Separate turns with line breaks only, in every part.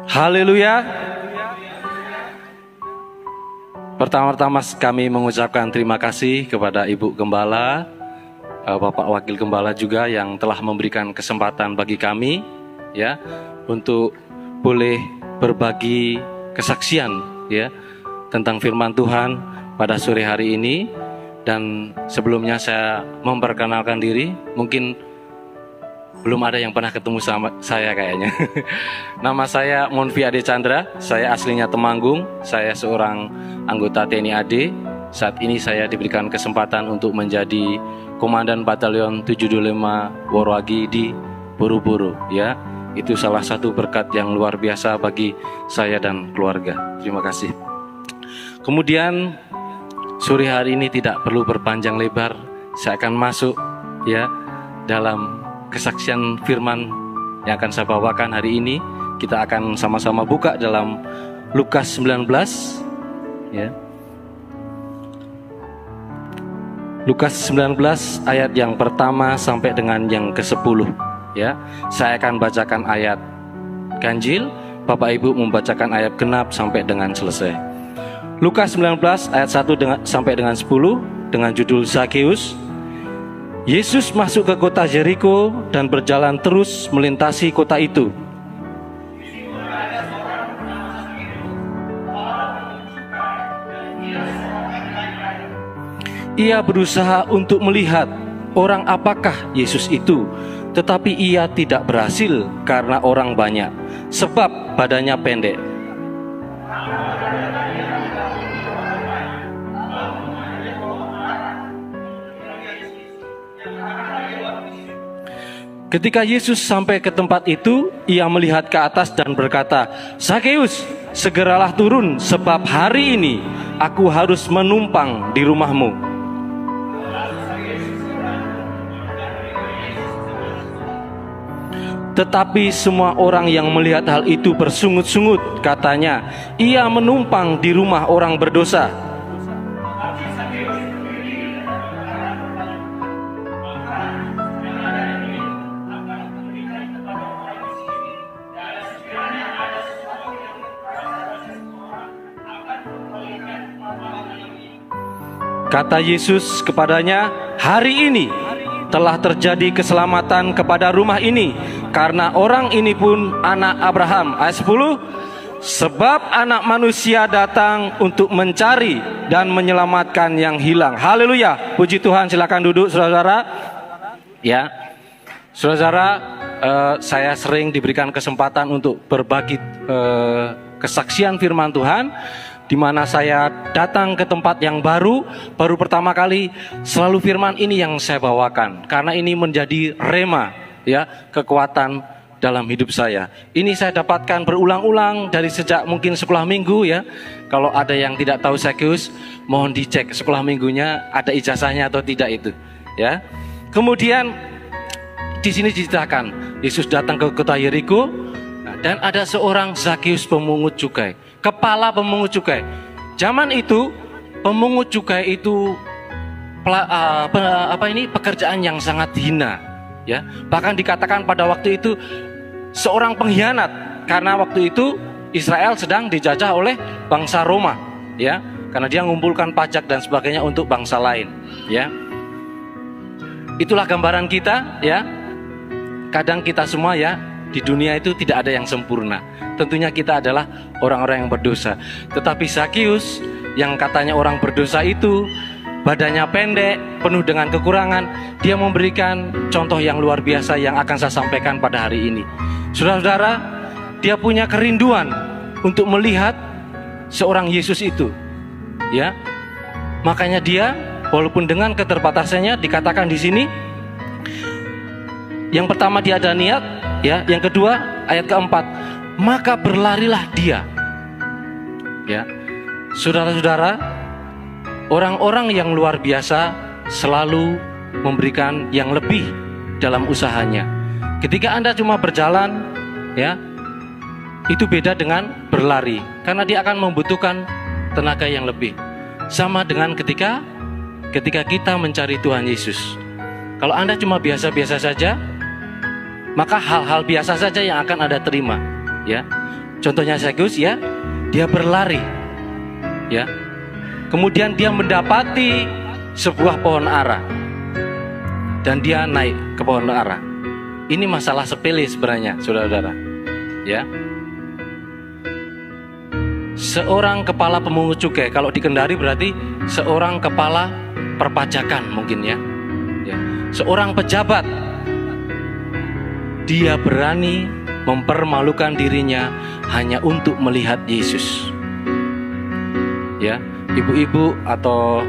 Haleluya. Pertama-tama kami mengucapkan terima kasih kepada Ibu Gembala, Bapak Wakil Gembala juga yang telah memberikan kesempatan bagi kami ya untuk boleh berbagi kesaksian ya tentang firman Tuhan pada sore hari ini. Dan sebelumnya saya memperkenalkan diri, mungkin belum ada yang pernah ketemu sama saya kayaknya. Nama saya Monvi Ade Chandra, saya aslinya Temanggung, saya seorang anggota TNI AD. Saat ini saya diberikan kesempatan untuk menjadi Komandan Batalion 725 Worowagi di Buru-Buru ya. Itu salah satu berkat yang luar biasa bagi saya dan keluarga. Terima kasih. Kemudian sore hari ini tidak perlu berpanjang lebar, saya akan masuk ya dalam kesaksian firman yang akan saya bawakan hari ini. Kita akan sama-sama buka dalam Lukas 19 ya. Lukas 19 ayat yang pertama sampai dengan yang ke-10 ya. Saya akan bacakan ayat ganjil, Bapak Ibu membacakan ayat genap sampai dengan selesai. Lukas 19 ayat 1 sampai dengan 10 dengan judul Zakheus. Yesus masuk ke kota Yeriko dan berjalan terus melintasi kota itu. Ia berusaha untuk melihat orang apakah Yesus itu, tetapi ia tidak berhasil karena orang banyak, sebab badannya pendek. Ketika Yesus sampai ke tempat itu, ia melihat ke atas dan berkata, "Zakheus, segeralah turun, sebab hari ini aku harus menumpang di rumahmu." Tetapi semua orang yang melihat hal itu bersungut-sungut, katanya, "Ia menumpang di rumah orang berdosa." Kata Yesus kepadanya, "Hari ini telah terjadi keselamatan kepada rumah ini, karena orang ini pun anak Abraham." Ayat 10, "Sebab anak manusia datang untuk mencari dan menyelamatkan yang hilang." Haleluya, puji Tuhan. Silakan duduk saudara-saudara. Ya, saudara-saudara, saya sering diberikan kesempatan untuk berbagi kesaksian firman Tuhan, di mana saya datang ke tempat yang baru pertama kali, selalu firman ini yang saya bawakan, karena ini menjadi rema ya, kekuatan dalam hidup saya. Ini saya dapatkan berulang-ulang dari sejak mungkin sekolah minggu ya. Kalau ada yang tidak tahu Zakheus, mohon dicek sekolah minggunya ada ijazahnya atau tidak itu ya. Kemudian di sini diceritakan Yesus datang ke kota Yeriko, dan ada seorang Zakheus pemungut cukai, kepala pemungut cukai. Zaman itu pemungut cukai itu pekerjaan yang sangat hina ya. Bahkan dikatakan pada waktu itu seorang pengkhianat, karena waktu itu Israel sedang dijajah oleh bangsa Roma ya, karena dia mengumpulkan pajak dan sebagainya untuk bangsa lain ya. Itulah gambaran kita ya. Kadang kita semua ya, di dunia itu tidak ada yang sempurna. Tentunya kita adalah orang-orang yang berdosa. Tetapi Zakheus yang katanya orang berdosa itu, badannya pendek, penuh dengan kekurangan, dia memberikan contoh yang luar biasa yang akan saya sampaikan pada hari ini. Saudara-saudara, dia punya kerinduan untuk melihat seorang Yesus itu ya. Makanya dia, walaupun dengan keterbatasannya, dikatakan di sini, yang pertama dia ada niat ya, yang kedua ayat keempat, maka berlarilah dia ya. Saudara-saudara, orang-orang yang luar biasa selalu memberikan yang lebih dalam usahanya. Ketika Anda cuma berjalan ya, itu beda dengan berlari, karena dia akan membutuhkan tenaga yang lebih. Sama dengan ketika kita mencari Tuhan Yesus. Kalau Anda cuma biasa-biasa saja, maka hal-hal biasa saja yang akan Anda terima ya. Contohnya Zakheus ya, dia berlari. Ya. Kemudian dia mendapati sebuah pohon ara. Dan dia naik ke pohon ara. Ini masalah sepele sebenarnya, saudara-saudara. Ya. Seorang kepala pemungut cukai, kalau di Kendari berarti seorang kepala perpajakan mungkin ya. Ya. Seorang pejabat, dia berani mempermalukan dirinya hanya untuk melihat Yesus. Ya, ibu-ibu atau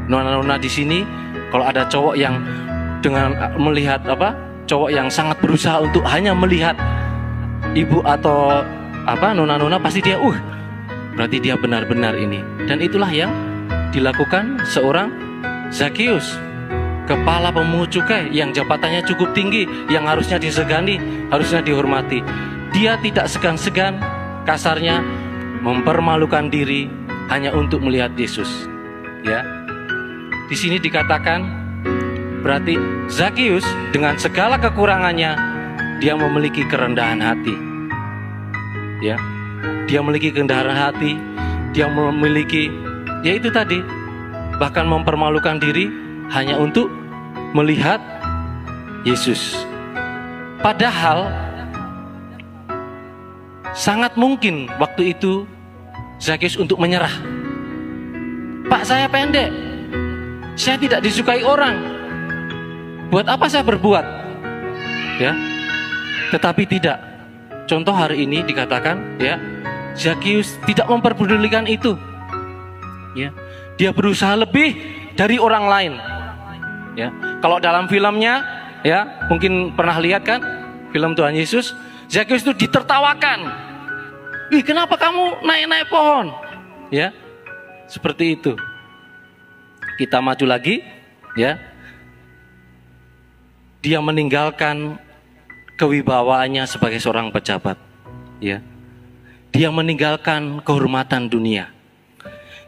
nona-nona di sini, kalau ada cowok yang dengan melihat cowok yang sangat berusaha untuk hanya melihat ibu atau nona-nona, pasti dia berarti dia benar-benar ini. Dan itulah yang dilakukan seorang Zakheus, kepala pemungut cukai yang jabatannya cukup tinggi, yang harusnya disegani, harusnya dihormati. Dia tidak segan-segan, kasarnya mempermalukan diri hanya untuk melihat Yesus. Ya, di sini dikatakan berarti Zakheus dengan segala kekurangannya, dia memiliki kerendahan hati. Ya, dia memiliki kerendahan hati, dia memiliki, yaitu tadi, bahkan mempermalukan diri hanya untuk melihat Yesus. Padahal sangat mungkin waktu itu Zakheus untuk menyerah. Pak, saya pendek, saya tidak disukai orang, buat apa saya berbuat? Ya, tetapi tidak. Contoh hari ini dikatakan ya, Zakheus tidak memperdulikan itu. Ya, dia berusaha lebih dari orang lain. Ya, kalau dalam filmnya ya, mungkin pernah lihat kan film Tuhan Yesus, Zakheus itu ditertawakan. Wih, kenapa kamu naik-naik pohon? Ya, seperti itu. Kita maju lagi, ya. Dia meninggalkan kewibawaannya sebagai seorang pejabat, ya. Dia meninggalkan kehormatan dunia.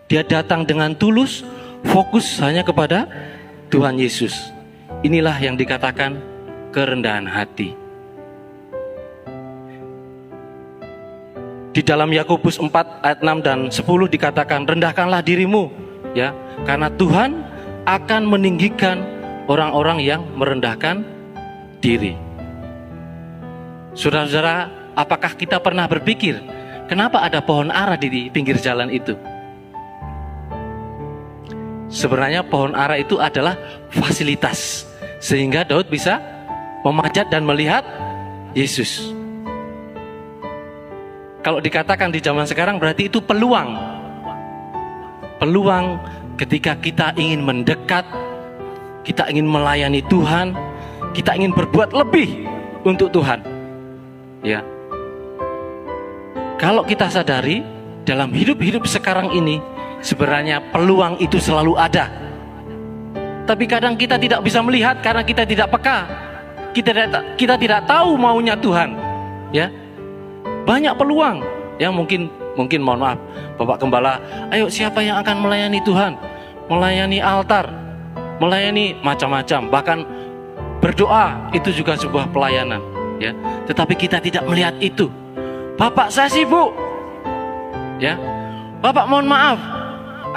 Dia datang dengan tulus, fokus hanya kepada Tuhan Yesus. Inilah yang dikatakan kerendahan hati. Di dalam Yakobus 4 ayat 6 dan 10 dikatakan, rendahkanlah dirimu, ya, karena Tuhan akan meninggikan orang-orang yang merendahkan diri. Saudara-saudara, apakah kita pernah berpikir kenapa ada pohon ara di pinggir jalan itu? Sebenarnya pohon ara itu adalah fasilitas sehingga Daud bisa memanjat dan melihat Yesus. Kalau dikatakan di zaman sekarang berarti itu peluang. Peluang ketika kita ingin mendekat, kita ingin melayani Tuhan, kita ingin berbuat lebih untuk Tuhan. Ya. Kalau kita sadari dalam hidup-hidup sekarang ini, sebenarnya peluang itu selalu ada. Tapi kadang kita tidak bisa melihat karena kita tidak peka. Kita tidak tahu maunya Tuhan. Ya. Banyak peluang yang mungkin mohon maaf Bapak Gembala, ayo siapa yang akan melayani Tuhan, melayani altar, melayani macam-macam, bahkan berdoa itu juga sebuah pelayanan, ya. Tetapi kita tidak melihat itu. Bapak, saya sibuk, ya. Bapak, mohon maaf,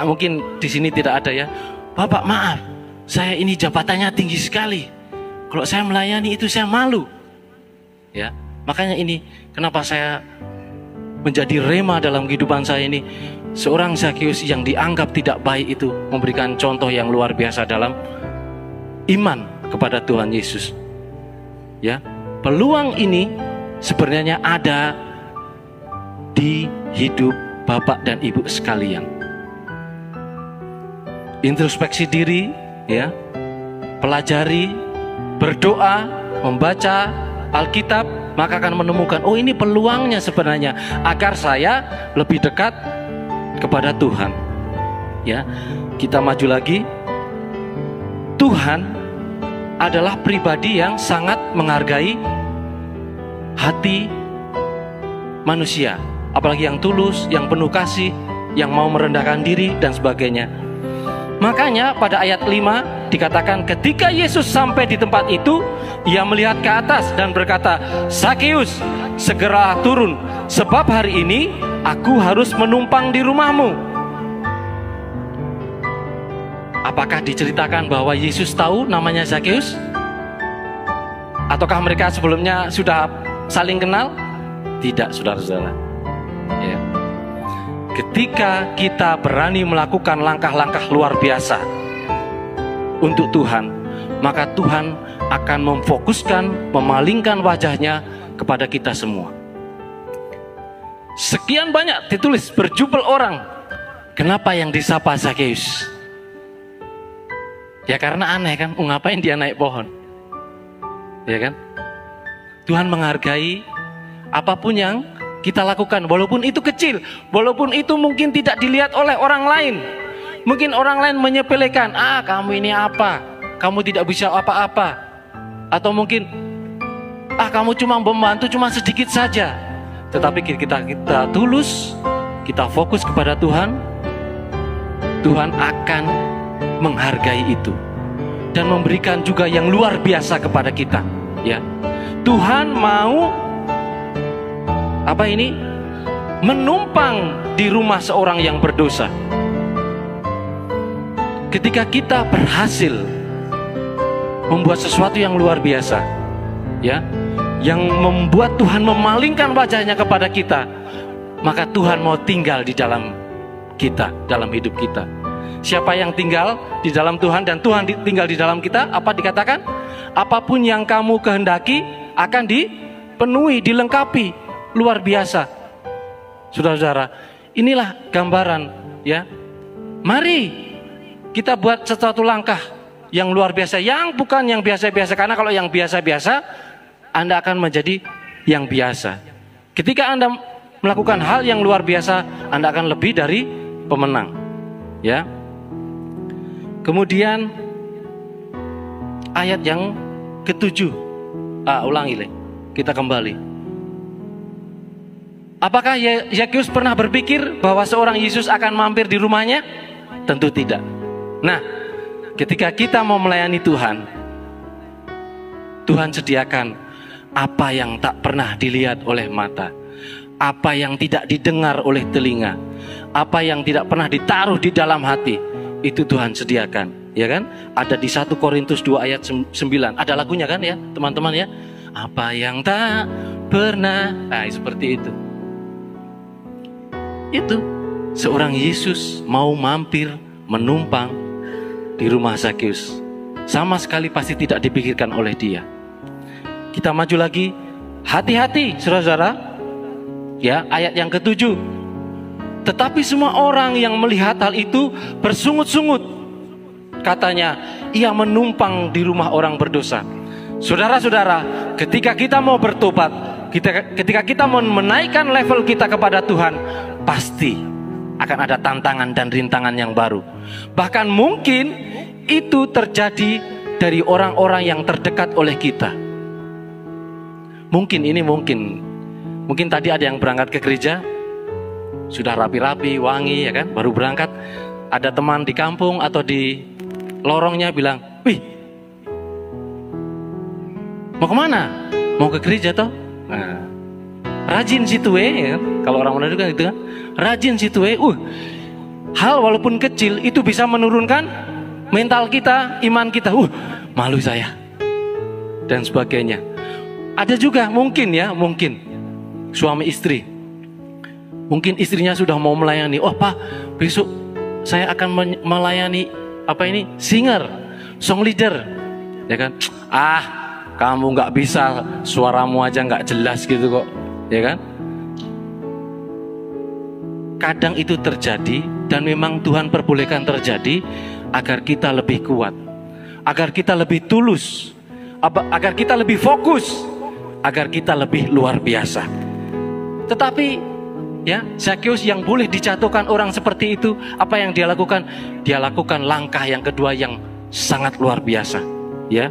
mungkin di sini tidak ada ya. Bapak, maaf, saya ini jabatannya tinggi sekali. Kalau saya melayani itu saya malu, ya. Makanya ini kenapa saya menjadi rema dalam kehidupan saya ini. Seorang Zakheus yang dianggap tidak baik itu memberikan contoh yang luar biasa dalam iman kepada Tuhan Yesus. Ya, peluang ini sebenarnya ada di hidup Bapak dan Ibu sekalian. Introspeksi diri, ya, pelajari, berdoa, membaca Alkitab, maka akan menemukan, oh ini peluangnya sebenarnya agar saya lebih dekat kepada Tuhan. Ya, kita maju lagi. Tuhan adalah pribadi yang sangat menghargai hati manusia, apalagi yang tulus, yang penuh kasih, yang mau merendahkan diri dan sebagainya. Makanya pada ayat 5 dikatakan ketika Yesus sampai di tempat itu, ia melihat ke atas dan berkata, "Zakeus, segera turun, sebab hari ini aku harus menumpang di rumahmu." Apakah diceritakan bahwa Yesus tahu namanya Zakeus? Ataukah mereka sebelumnya sudah saling kenal? Tidak, saudara-saudara. Ya. Ketika kita berani melakukan langkah-langkah luar biasa untuk Tuhan, maka Tuhan akan memfokuskan, memalingkan wajahnya kepada kita semua. Sekian banyak ditulis berjubel orang. Kenapa yang disapa Zakeus? Ya karena aneh kan, ngapain dia naik pohon? Ya kan? Tuhan menghargai apapun yang kita lakukan, walaupun itu kecil, walaupun itu mungkin tidak dilihat oleh orang lain. Mungkin orang lain menyepelekan, kamu ini apa? Kamu tidak bisa apa-apa. Atau mungkin, kamu cuma membantu cuma sedikit saja. Tetapi kita tulus, kita fokus kepada Tuhan, Tuhan akan menghargai itu dan memberikan juga yang luar biasa kepada kita. Ya, Tuhan mau menumpang di rumah seorang yang berdosa. Ketika kita berhasil membuat sesuatu yang luar biasa, ya, yang membuat Tuhan memalingkan wajahnya kepada kita, maka Tuhan mau tinggal di dalam kita, dalam hidup kita. Siapa yang tinggal di dalam Tuhan dan Tuhan tinggal di dalam kita, apa dikatakan? Apapun yang kamu kehendaki akan dipenuhi, dilengkapi, luar biasa. Saudara-saudara, inilah gambaran, ya. Mari kita buat sesuatu langkah yang luar biasa, yang bukan yang biasa-biasa. Karena kalau yang biasa-biasa, Anda akan menjadi yang biasa. Ketika Anda melakukan hal yang luar biasa, Anda akan lebih dari pemenang. Ya. Kemudian ayat yang ke-7. Ulangi, kita kembali. Apakah Zakeus pernah berpikir bahwa seorang Yesus akan mampir di rumahnya? Tentu tidak. Nah, ketika kita mau melayani Tuhan, Tuhan sediakan apa yang tak pernah dilihat oleh mata, apa yang tidak didengar oleh telinga, apa yang tidak pernah ditaruh di dalam hati, itu Tuhan sediakan, ya kan? Ada di 1 Korintus 2 ayat 9. Ada lagunya kan ya, teman-teman ya? Apa yang tak pernah, seperti itu. Itu seorang Yesus mau mampir, menumpang di rumah Zakeus. Sama sekali pasti tidak dipikirkan oleh dia. Kita maju lagi. Hati-hati, saudara-saudara. Ya, ayat yang ke-7. Tetapi semua orang yang melihat hal itu bersungut-sungut. Katanya, ia menumpang di rumah orang berdosa. Saudara-saudara, ketika kita mau bertobat, ketika kita mau menaikkan level kita kepada Tuhan, pasti akan ada tantangan dan rintangan yang baru. Bahkan mungkin itu terjadi dari orang-orang yang terdekat oleh kita. Mungkin tadi ada yang berangkat ke gereja, sudah rapi-rapi, wangi, ya kan, baru berangkat. Ada teman di kampung atau di lorongnya bilang, "Wih, mau kemana? Mau ke gereja toh?" Nah, rajin situ ya kan? Kalau orang Manado kan gitu kan, rajin situ hal walaupun kecil itu bisa menurunkan mental kita, iman kita. Malu saya dan sebagainya. Ada juga mungkin suami istri, mungkin istrinya sudah mau melayani. Pak, besok saya akan melayani singer, song leader, ya kan? Kamu nggak bisa, suaramu aja nggak jelas gitu kok, ya kan? Kadang itu terjadi dan memang Tuhan perbolehkan terjadi agar kita lebih kuat, agar kita lebih tulus, agar kita lebih fokus, agar kita lebih luar biasa. Tetapi ya, Zakeus yang boleh dijatuhkan orang seperti itu, apa yang dia lakukan? Dia lakukan langkah yang kedua yang sangat luar biasa, ya.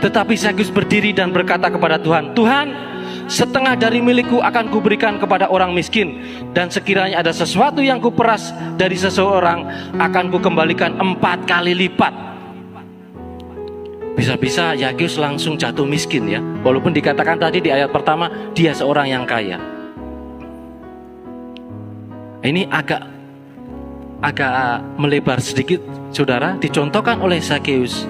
Tetapi Zakeus berdiri dan berkata kepada Tuhan, "Tuhan, setengah dari milikku akan kuberikan kepada orang miskin, dan sekiranya ada sesuatu yang kuperas dari seseorang akan kukembalikan 4 kali lipat. Bisa-bisa Yageus langsung jatuh miskin ya, walaupun dikatakan tadi di ayat pertama dia seorang yang kaya. Ini agak melebar sedikit, saudara, dicontohkan oleh Zakeus.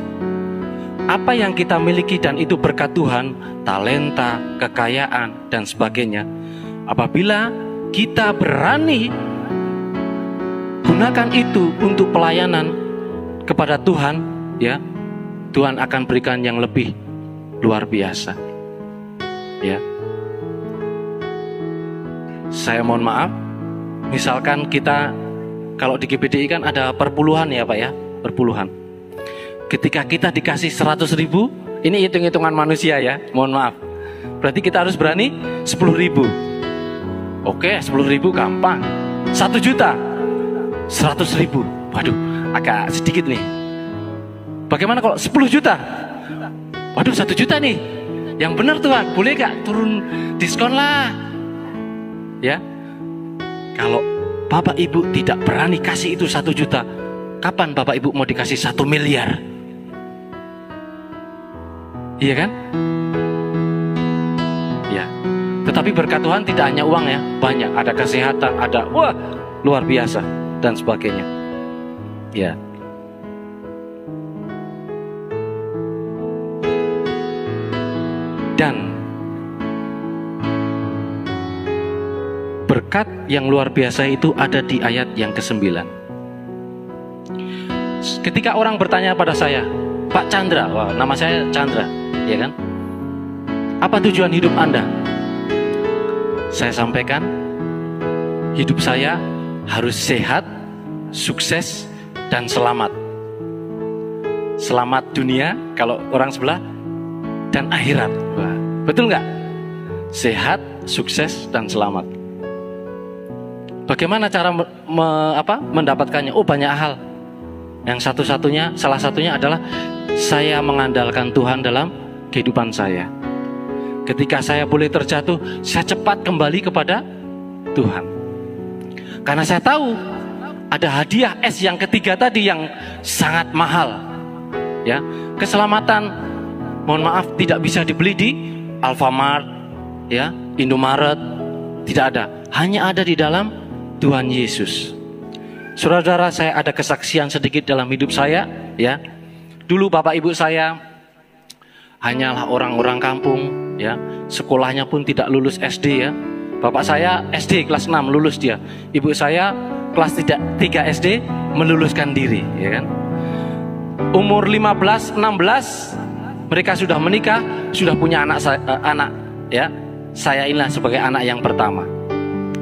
Apa yang kita miliki dan itu berkat Tuhan, talenta, kekayaan, dan sebagainya. Apabila kita berani gunakan itu untuk pelayanan kepada Tuhan, ya, Tuhan akan berikan yang lebih luar biasa. Ya. Saya mohon maaf, misalkan kita, kalau di GBDI kan ada perpuluhan ya Pak ya, perpuluhan. Ketika kita dikasih 100.000, ini hitung-hitungan manusia ya, mohon maaf. Berarti kita harus berani 10.000. Oke, 10.000 gampang. 1 juta, 100.000. Waduh, agak sedikit nih. Bagaimana kalau 10 juta? Waduh, 1 juta nih. Yang benar Tuhan, boleh gak turun diskon lah? Ya, kalau Bapak Ibu tidak berani kasih itu 1 juta, kapan Bapak Ibu mau dikasih 1 miliar? Iya kan? Ya. Tetapi berkat Tuhan tidak hanya uang ya, banyak. Ada kesehatan, ada wah luar biasa dan sebagainya. Ya. Dan berkat yang luar biasa itu ada di ayat yang ke-9. Ketika orang bertanya pada saya, Pak Chandra, wah, nama saya Chandra, ya kan? Apa tujuan hidup Anda? Saya sampaikan, hidup saya harus sehat, sukses, dan selamat. Selamat dunia, kalau orang sebelah, dan akhirat. Wah, betul nggak? Sehat, sukses, dan selamat. Bagaimana cara mendapatkannya? Oh, banyak hal. Yang salah satunya adalah saya mengandalkan Tuhan dalam kehidupan saya. Ketika saya boleh terjatuh, saya cepat kembali kepada Tuhan. Karena saya tahu ada hadiah S yang ketiga tadi yang sangat mahal. Ya, keselamatan, mohon maaf, tidak bisa dibeli di Alfamart, ya, Indomaret, tidak ada. Hanya ada di dalam Tuhan Yesus. Saudara-saudara, saya ada kesaksian sedikit dalam hidup saya, ya. Dulu bapak ibu saya hanyalah orang-orang kampung, ya. Sekolahnya pun tidak lulus SD, ya. Bapak saya SD kelas 6 lulus dia. Ibu saya kelas 3 SD meluluskan diri, ya kan. Umur 15, 16 mereka sudah menikah, sudah punya anak, ya. Saya inilah sebagai anak yang pertama.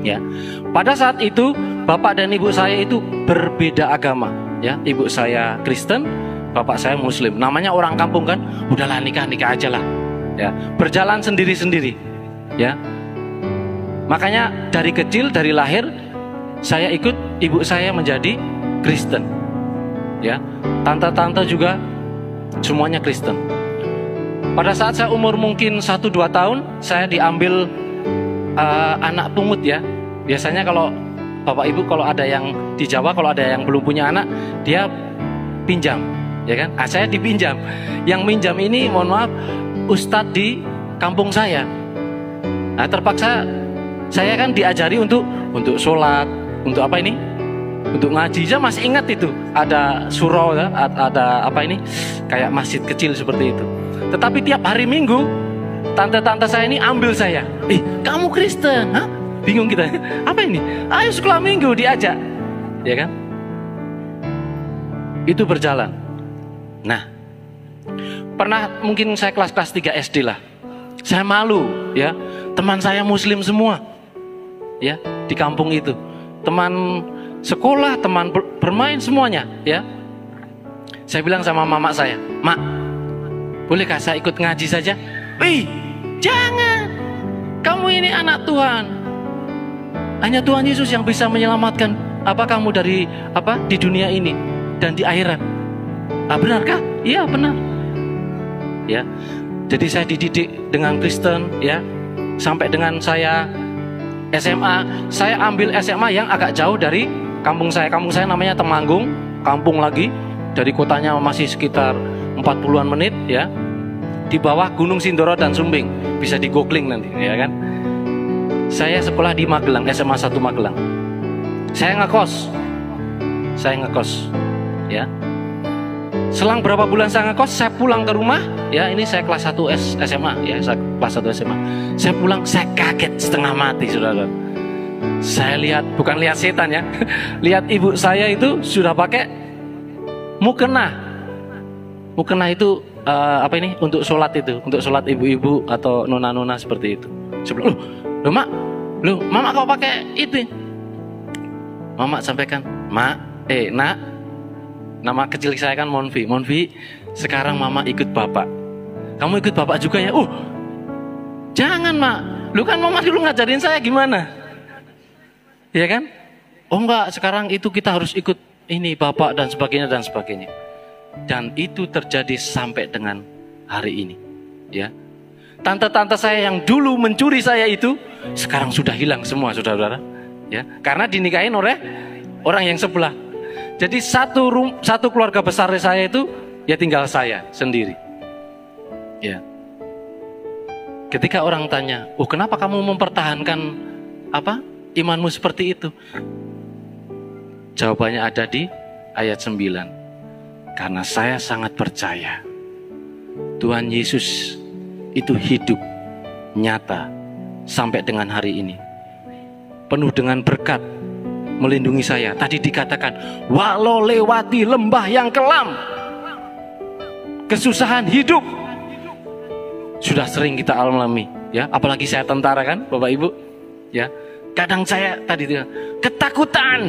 Ya. Pada saat itu bapak dan ibu saya itu berbeda agama, ya. Ibu saya Kristen, bapak saya Muslim. Namanya orang kampung kan, udahlah nikah aja lah. Ya, berjalan sendiri-sendiri. Ya. Makanya dari kecil, dari lahir saya ikut ibu saya menjadi Kristen. Ya. Tante-tante juga semuanya Kristen. Pada saat saya umur mungkin 1-2 tahun, saya diambil anak pungut, ya. Biasanya kalau bapak ibu, kalau ada yang di Jawa, kalau ada yang belum punya anak, dia pinjam, ya kan? Saya dipinjam. Yang minjam ini, mohon maaf, ustadz di kampung saya. Nah, terpaksa saya kan diajari untuk sholat, untuk apa ini? Untuk ngaji. Saya masih ingat itu, ada surau, ya? Ada apa ini? Kayak masjid kecil seperti itu. Tetapi tiap hari Minggu, tante-tante saya ini ambil saya. Kamu Kristen? Hah? Bingung kita. Apa ini? Ayo sekolah Minggu, diajak. Ya kan? Itu berjalan. Nah, pernah mungkin saya kelas 3 SD lah. Saya malu, ya. Teman saya Muslim semua. Ya, di kampung itu. Teman sekolah, teman bermain semuanya, ya. Saya bilang sama mama saya, "Mak, bolehkah saya ikut ngaji saja?" Jangan. Kamu ini anak Tuhan. Hanya Tuhan Yesus yang bisa menyelamatkan kamu dari di dunia ini dan di akhirat. Benarkah? Iya, benar. Ya. Jadi saya dididik dengan Kristen, ya. sampai dengan saya SMA, saya ambil SMA yang agak jauh dari kampung saya. Kampung saya namanya Temanggung, kampung lagi. Dari kotanya masih sekitar 40-an menit ya. Di bawah Gunung Sindoro dan Sumbing. Bisa di googling nanti ya kan. Saya sekolah di Magelang, SMA 1 Magelang. Saya ngekos ya. Selang berapa bulan saya ngekos, saya pulang ke rumah ya. Ini saya kelas 1 SMA ya, saya kelas 1 SMA. Saya pulang, saya kaget setengah mati, saudara. Saya lihat, bukan lihat setan ya, lihat ibu saya itu sudah pakai mukena. Mukena itu apa ini, untuk sholat itu, untuk sholat ibu-ibu atau nona-nona seperti itu. Sebelum, loh mak, mama kau pakai itu? Mama sampaikan, nak, nama kecil saya kan Monvi. Sekarang mama ikut bapak. Kamu ikut bapak juga ya? Jangan mak, lu kan mama dulu ngajarin saya gimana? Ya kan? Oh enggak, sekarang itu kita harus ikut ini bapak dan sebagainya dan sebagainya. Dan itu terjadi sampai dengan hari ini. Ya, tante-tante saya yang dulu mencuri saya itu sekarang sudah hilang semua, saudara-saudara. Ya, karena dinikahin oleh orang yang sebelah. Jadi satu keluarga besar saya itu ya tinggal saya sendiri. Ya. Ketika orang tanya, kenapa kamu mempertahankan imanmu seperti itu? Jawabannya ada di ayat 9. Karena saya sangat percaya Tuhan Yesus itu hidup, nyata sampai dengan hari ini. Penuh dengan berkat, melindungi saya. Tadi dikatakan, walau lewati lembah yang kelam, kesusahan hidup sudah sering kita alami, ya. Apalagi saya tentara kan, Bapak Ibu, ya. Kadang saya tadi ketakutan,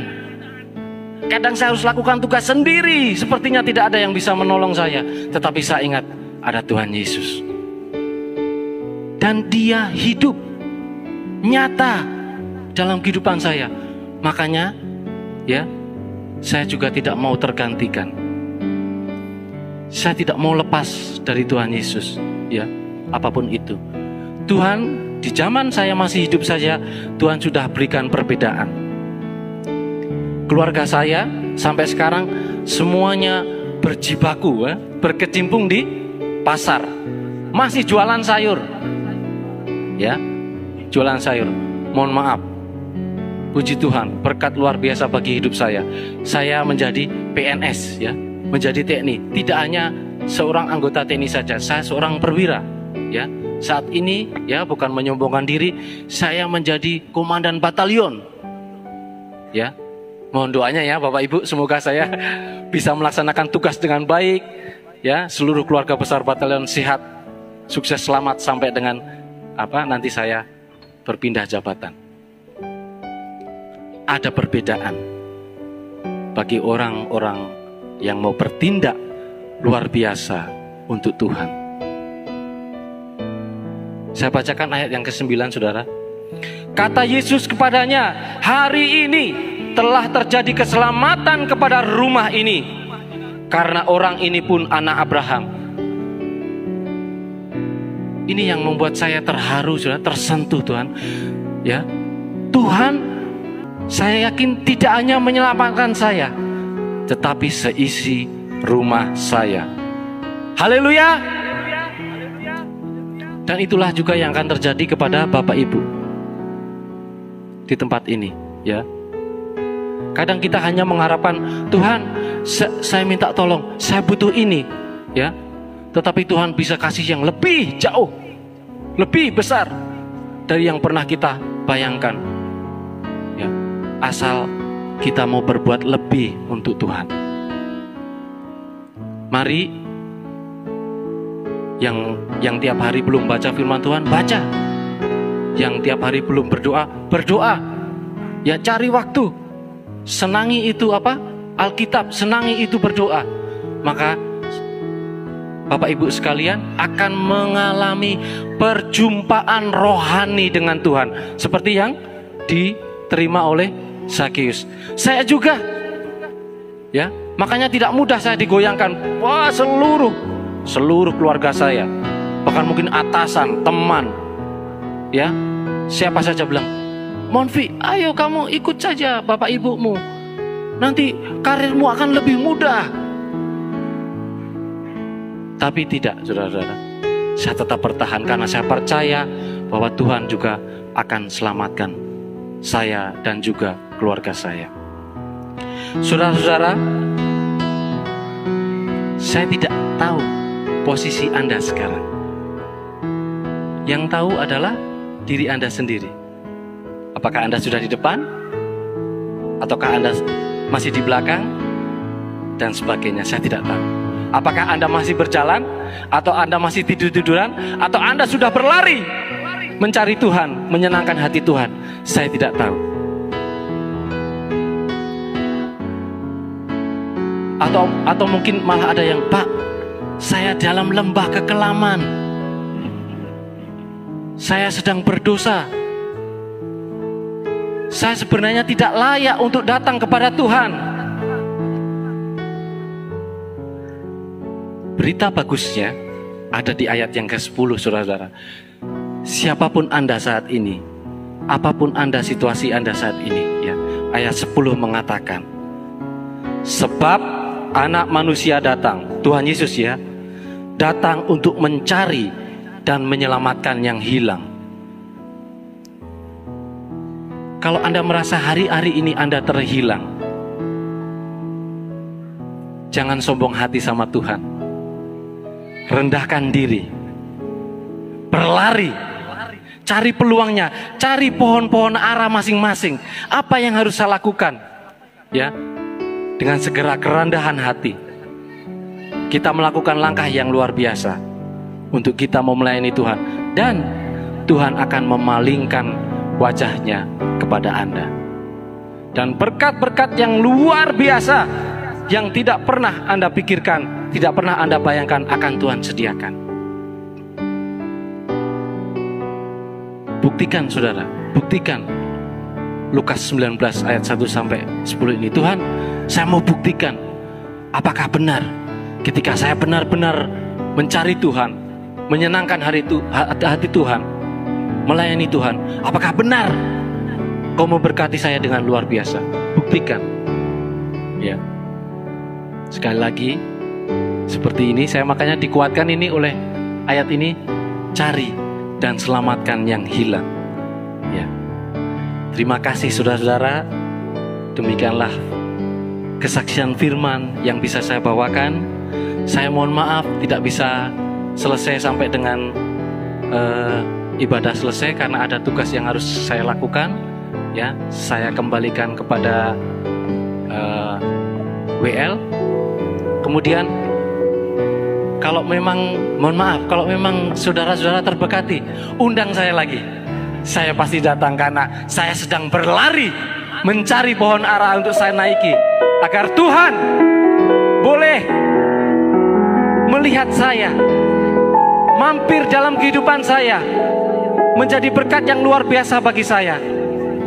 kadang saya harus lakukan tugas sendiri, sepertinya tidak ada yang bisa menolong saya. Tetapi saya ingat ada Tuhan Yesus, dan Dia hidup, nyata dalam kehidupan saya. Makanya ya, saya juga tidak mau tergantikan. Saya tidak mau lepas dari Tuhan Yesus, ya, apapun itu. Tuhan, di zaman saya masih hidup saja, Tuhan sudah berikan perbedaan. Keluarga saya sampai sekarang semuanya berjibaku, berkecimpung di pasar. Masih jualan sayur. Ya, jualan sayur. Mohon maaf. Puji Tuhan, berkat luar biasa bagi hidup saya. Saya menjadi PNS, ya, menjadi TNI. Tidak hanya seorang anggota TNI saja, saya seorang perwira, ya. Saat ini, ya, bukan menyombongkan diri, saya menjadi komandan batalion, ya. Mohon doanya ya Bapak Ibu, semoga saya bisa melaksanakan tugas dengan baik, ya. Seluruh keluarga besar batalion sehat, sukses, selamat sampai dengan nanti saya berpindah jabatan. Ada perbedaan bagi orang-orang yang mau bertindak luar biasa untuk Tuhan. Saya bacakan ayat yang ke-9, saudara. Kata Yesus kepadanya, hari ini telah terjadi keselamatan kepada rumah ini, karena orang ini pun anak Abraham. Ini yang membuat saya terharu, saudara, tersentuh Tuhan. Ya, Tuhan, saya yakin tidak hanya menyelamatkan saya, tetapi seisi rumah saya. Haleluya. Dan itulah juga yang akan terjadi kepada Bapak Ibu di tempat ini, ya. Kadang kita hanya mengharapkan, Tuhan, saya minta tolong, saya butuh ini, ya. Tetapi Tuhan bisa kasih yang lebih jauh, lebih besar dari yang pernah kita bayangkan, ya. Asal kita mau berbuat lebih untuk Tuhan. Mari, yang tiap hari belum baca firman Tuhan, baca. Yang tiap hari belum berdoa, berdoa. Ya, cari waktu. Senangi itu Alkitab, senangi itu berdoa. Maka Bapak Ibu sekalian akan mengalami perjumpaan rohani dengan Tuhan, seperti yang diterima oleh Zakeus. Saya juga, ya, makanya tidak mudah saya digoyangkan. Wah, seluruh keluarga saya, bahkan mungkin atasan, teman, Ya, siapa saja bilang, Monfi, ayo kamu ikut saja bapak ibumu, nanti karirmu akan lebih mudah. Tapi tidak, saudara-saudara, saya tetap bertahan karena saya percaya bahwa Tuhan juga akan selamatkan saya dan juga keluarga saya. Saudara-saudara, saya tidak tahu posisi Anda sekarang. Yang tahu adalah diri Anda sendiri. Apakah Anda sudah di depan? Ataukah Anda masih di belakang? Dan sebagainya, saya tidak tahu. Apakah Anda masih berjalan? Atau Anda masih tidur-tiduran? Atau Anda sudah berlari mencari Tuhan, menyenangkan hati Tuhan? Saya tidak tahu. Atau mungkin malah ada yang, Pak, saya dalam lembah kekelaman, saya sedang berdosa, saya sebenarnya tidak layak untuk datang kepada Tuhan. Berita bagusnya ada di ayat yang ke-10, saudara-saudara. Siapapun Anda saat ini, apapun Anda, situasi Anda saat ini, ya, ayat 10 mengatakan, sebab Anak manusia datang, Tuhan Yesus ya, datang untuk mencari dan menyelamatkan yang hilang. Kalau Anda merasa hari-hari ini Anda terhilang, jangan sombong hati sama Tuhan. Rendahkan diri, berlari, cari peluangnya, cari pohon-pohon arah masing-masing. Apa yang harus saya lakukan? Ya, dengan segera kerendahan hati, kita melakukan langkah yang luar biasa untuk kita mau melayani Tuhan. Dan Tuhan akan memalingkan wajahnya kepada Anda. Dan berkat-berkat yang luar biasa yang tidak pernah Anda pikirkan, tidak pernah Anda bayangkan akan Tuhan sediakan. Buktikan, saudara, buktikan. Lukas 19 ayat 1 sampai 10 ini, Tuhan, saya mau buktikan apakah benar ketika saya benar-benar mencari Tuhan, menyenangkan hati Tuhan, melayani Tuhan, apakah benar Kau memberkati saya dengan luar biasa. Buktikan. Ya. Sekali lagi seperti ini, saya makanya dikuatkan ini oleh ayat ini, cari dan selamatkan yang hilang. Ya. Terima kasih saudara-saudara. Demikianlah kesaksian firman yang bisa saya bawakan. Saya mohon maaf tidak bisa selesai sampai dengan ibadah selesai karena ada tugas yang harus saya lakukan. Ya, saya kembalikan kepada WL. Kemudian kalau memang, mohon maaf, kalau memang saudara-saudara terberkati, undang saya lagi. Saya pasti datang karena saya sedang berlari mencari pohon ara untuk saya naiki, agar Tuhan boleh melihat saya, mampir dalam kehidupan saya, menjadi berkat yang luar biasa bagi saya,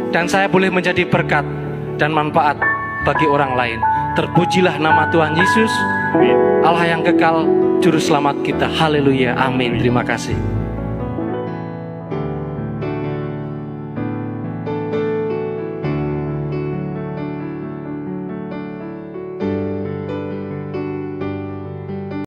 dan saya boleh menjadi berkat dan manfaat bagi orang lain. Terpujilah nama Tuhan Yesus, Allah yang kekal, Juru Selamat kita. Haleluya, amin. Terima kasih.